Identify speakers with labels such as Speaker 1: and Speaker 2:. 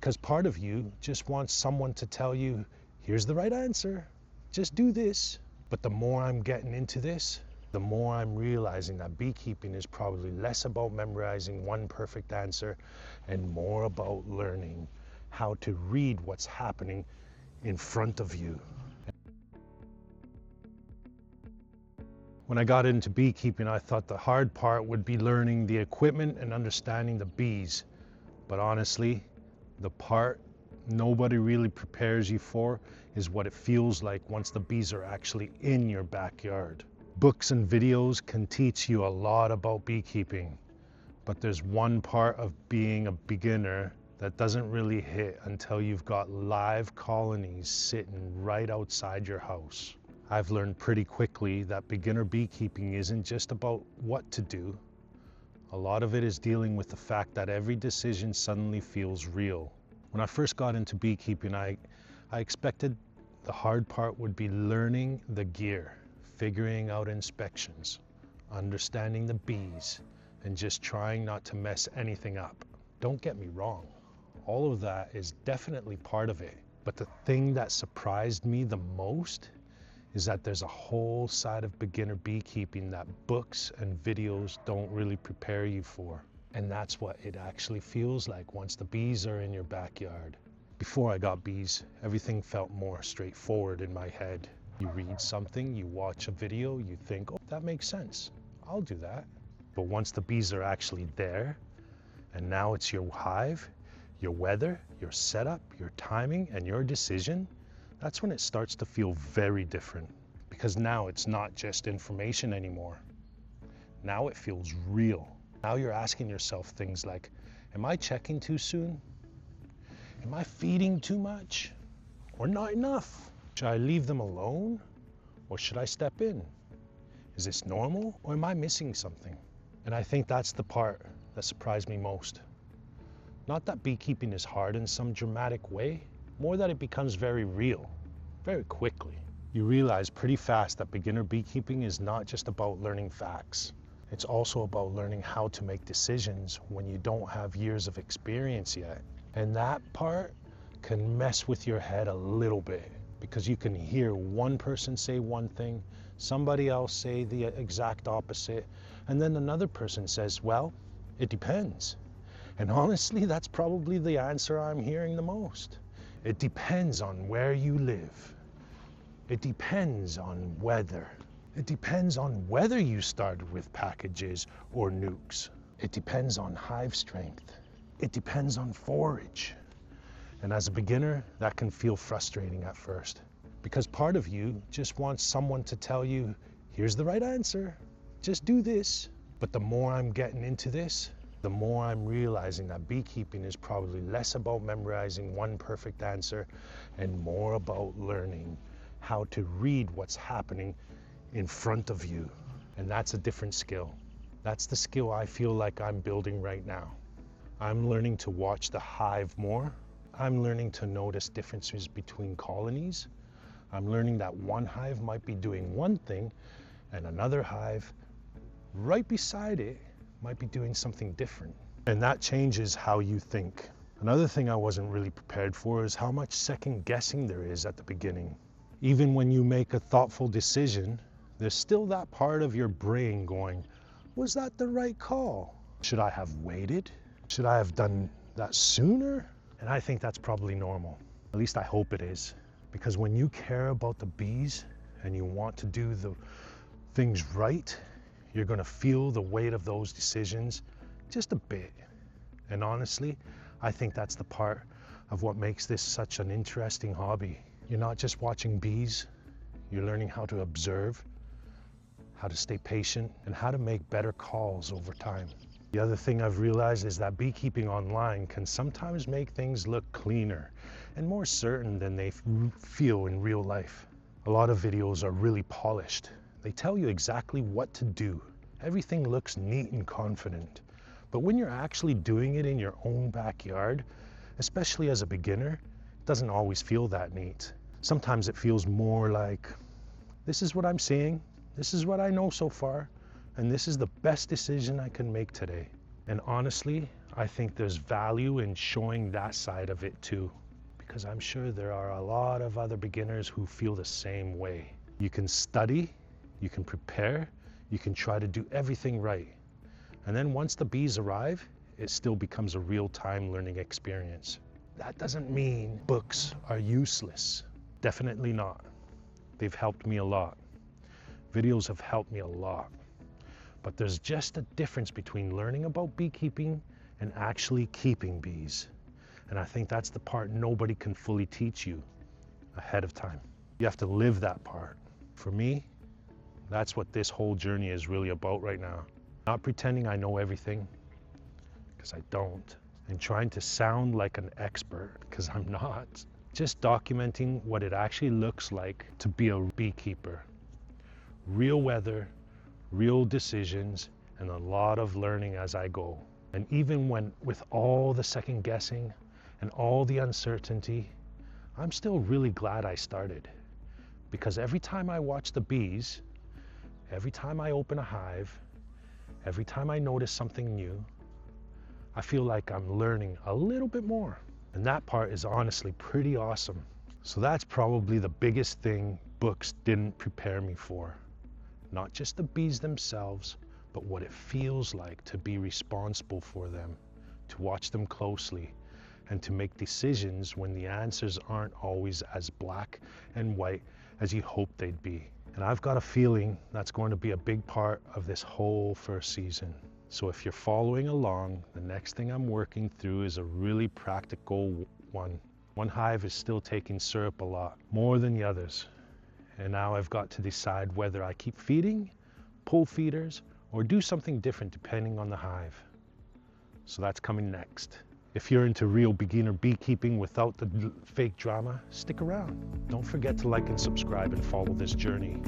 Speaker 1: because part of you just wants someone to tell you, here's the right answer, just do this. But the more I'm getting into this, the more I'm realizing that beekeeping is probably less about memorizing one perfect answer and more about learning how to read what's happening in front of you. When I got into beekeeping, I thought the hard part would be learning the equipment and understanding the bees. But honestly, the part nobody really prepares you for is what it feels like once the bees are actually in your backyard. Books and videos can teach you a lot about beekeeping, but there's one part of being a beginner that doesn't really hit until you've got live colonies sitting right outside your house. I've learned pretty quickly that beginner beekeeping isn't just about what to do. A lot of it is dealing with the fact that every decision suddenly feels real. When I first got into beekeeping, I expected the hard part would be learning the gear, figuring out inspections, understanding the bees, and just trying not to mess anything up. Don't get me wrong, all of that is definitely part of it. But the thing that surprised me the most is that there's a whole side of beginner beekeeping that books and videos don't really prepare you for. And that's what it actually feels like once the bees are in your backyard. Before I got bees, everything felt more straightforward in my head. You read something, you watch a video, you think, oh, that makes sense, I'll do that. But once the bees are actually there, and now it's your hive, your weather, your setup, your timing, and your decision, that's when it starts to feel very different. Because now it's not just information anymore. Now it feels real. Now you're asking yourself things like, am I checking too soon? Am I feeding too much? Or not enough? Should I leave them alone? Or should I step in? Is this normal? Or am I missing something? And I think that's the part that surprised me most. Not that beekeeping is hard in some dramatic way, more that it becomes very real, very quickly. You realize pretty fast that beginner beekeeping is not just about learning facts. It's also about learning how to make decisions when you don't have years of experience yet. And that part can mess with your head a little bit, because you can hear one person say one thing, somebody else say the exact opposite, and then another person says, well, it depends. And honestly, that's probably the answer I'm hearing the most. It depends on where you live. It depends on weather. It depends on whether you started with packages or nukes. It depends on hive strength. It depends on forage. And as a beginner, that can feel frustrating at first, because part of you just wants someone to tell you, here's the right answer, just do this. But the more I'm getting into this, the more I'm realizing that beekeeping is probably less about memorizing one perfect answer and more about learning how to read what's happening in front of you. And that's a different skill. That's the skill I feel like I'm building right now. I'm learning to watch the hive more. I'm learning to notice differences between colonies. I'm learning that one hive might be doing one thing and another hive right beside it might be doing something different. And that changes how you think. Another thing I wasn't really prepared for is how much second guessing there is at the beginning. Even when you make a thoughtful decision, there's still that part of your brain going, was that the right call? Should I have waited? Should I have done that sooner? And I think that's probably normal. At least I hope it is. Because when you care about the bees and you want to do the things right, you're going to feel the weight of those decisions just a bit. And honestly, I think that's the part of what makes this such an interesting hobby. You're not just watching bees, you're learning how to observe, how to stay patient, and how to make better calls over time. The other thing I've realized is that beekeeping online can sometimes make things look cleaner and more certain than they feel in real life. A lot of videos are really polished. They tell you exactly what to do. Everything looks neat and confident. But when you're actually doing it in your own backyard, especially as a beginner, it doesn't always feel that neat. Sometimes it feels more like, this is what I'm seeing, this is what I know so far, and this is the best decision I can make today. And honestly, I think there's value in showing that side of it too, because I'm sure there are a lot of other beginners who feel the same way. You can study, you can prepare, you can try to do everything right. And then once the bees arrive, it still becomes a real-time learning experience. That doesn't mean books are useless. Definitely not. They've helped me a lot. Videos have helped me a lot. But there's just a difference between learning about beekeeping and actually keeping bees. And I think that's the part nobody can fully teach you ahead of time. You have to live that part. For me, that's what this whole journey is really about right now. Not pretending I know everything, because I don't, and trying to sound like an expert, because I'm not. Just documenting what it actually looks like to be a beekeeper. Real weather, real decisions, and a lot of learning as I go. And even when, with all the second guessing and all the uncertainty, I'm still really glad I started. Because every time I watch the bees, every time I open a hive, every time I notice something new, I feel like I'm learning a little bit more. And that part is honestly pretty awesome. So that's probably the biggest thing books didn't prepare me for. Not just the bees themselves, but what it feels like to be responsible for them, to watch them closely, and to make decisions when the answers aren't always as black and white as you hope they'd be. And I've got a feeling that's going to be a big part of this whole first season. So if you're following along, the next thing I'm working through is a really practical one. One hive is still taking syrup a lot, more than the others. And now I've got to decide whether I keep feeding, pull feeders, or do something different depending on the hive. So that's coming next. If you're into real beginner beekeeping without the fake drama, stick around. Don't forget to like and subscribe and follow this journey.